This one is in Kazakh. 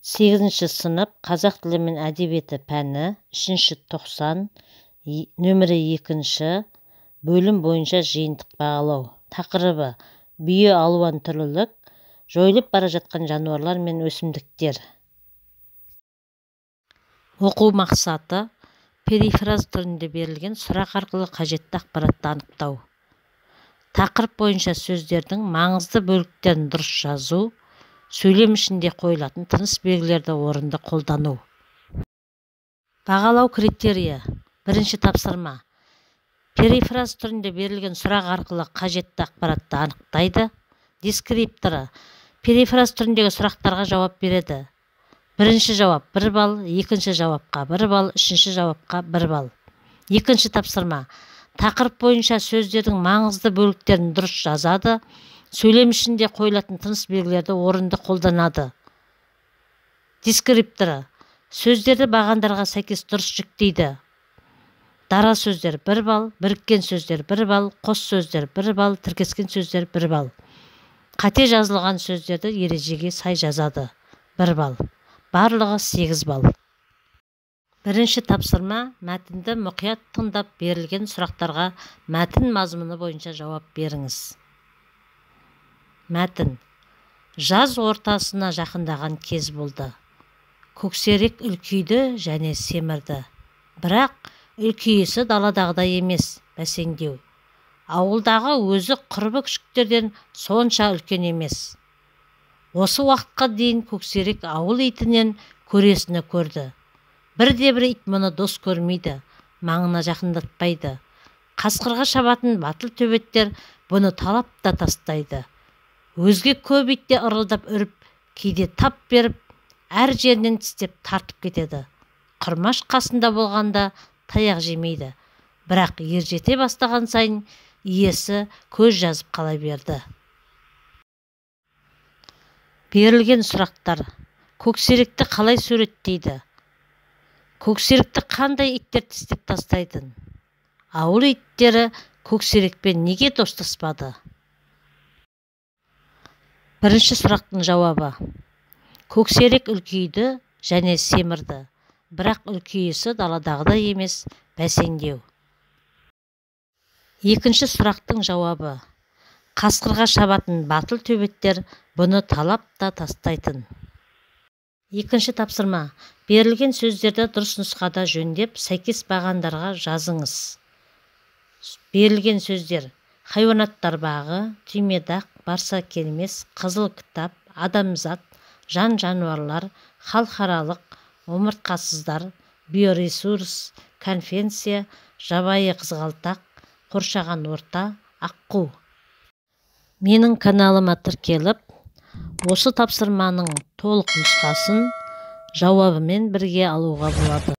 8 сынып қазақ тілі мен әдебиеті пәні 3-90 нөмірі 2 бөлім бойынша жиынтық бағалау. Тақырыбы биоалуан түрлілік, жойылып бара жатқан жануарлар мен өсімдіктер. Оқу мақсаты перифраз түрінде берілген сұрақ арқылы қажетті ақпаратты анықтау. Тақырып бойынша сөздердің маңызды бөліктерін дұрыс жазу, сөйлем ішінде қойылатын тыныс белгілерді орынды қолдану. Бағалау критерийі. Бірінші тапсырма. Перифраз түрінде берілген сұрақ арқылы қажетті ақпаратты анықтайды. Дескрипторы. Перифраз түріндегі сұрақтарға жауап береді. Бірінші жауап 1 балл, екінші жауапқа 1 балл, үшінші жауапқа 1 балл. Екінші тапсырма. Тақырып бойынша сөздердің маңызды бөліктерін дұрыс жазады. Сөйлем ішінде қойылатын тыныс белгілерді орынды қолданады. Дескрипторы. Сөздерді бағандарға сәйкес дұрыс жіктейді. Дара сөздер 1 балл, біріккен сөздер 1 балл, қос сөздер 1 балл, тіркескен сөздер 1 балл. Қате жазылған сөздерді ережеге сай жазады. 1 балл. Барлығы 8 балл. Бірінші тапсырма. Мәтінді мұқият тыңдап берілген сұрақтарға мәтін мазмұны бойынша жауап беріңіз. Мәтін. Жаз ортасына жақындаған кез болды. Көксерек үлкейді және семірді. Бірақ үлкейісі даладағыдай емес, бәсеңдеу. Ауылдағы өзі құрбы күшіктерден сонша үлкен емес. Осы уақытқа дейін көксерек ауыл итінен көресіні көрді. Бірде-бір ит мұны дос көрмейді, маңына жақындатпайды. Қасқырға шабатын батыл төбеттер бұны талап та тастайды. Өзге көп итте ырылдап үріп, кейде тап беріп, әр жерінен тістеп тартып кетеді. Құрмаш қасында болғанда таяқ жемейді. Бірақ ержете бастаған сайын иесі көз жазып қала берді. Берілген сұрақтар. Көксеректі қалай суреттейді? Көксеректі қандай иттер тістеп тастайтын? Ауыл иттері көксерекпен неге достаспады? Бірінші сұрақтың жауабы. Көксерек үлкейді және семірді. Бірақ үлкейісі даладағыдай емес, бәсеңдеу. Екінші сұрақтың жауабы. Қасқырға шабатын батыл төбеттер бұны талап та тастайтын. Екінші тапсырма. Берілген сөздерді дұрыс нұсқада жөндеп, сәйкес бағандарға жазыңыз. Берілген сөздер. Хайуанаттар бағы, түймедақ, барса келмес, қызыл кітап, адамзат, жан-жануарлар, халықаралық, омыртқасыздар, биоресурс, конвенция, жабайы қызғалдақ, қоршаған орта, аққу. Менің каналыма тіркеліп, осы тапсырманың толық нұсқасын жауабымен бірге алуға болады.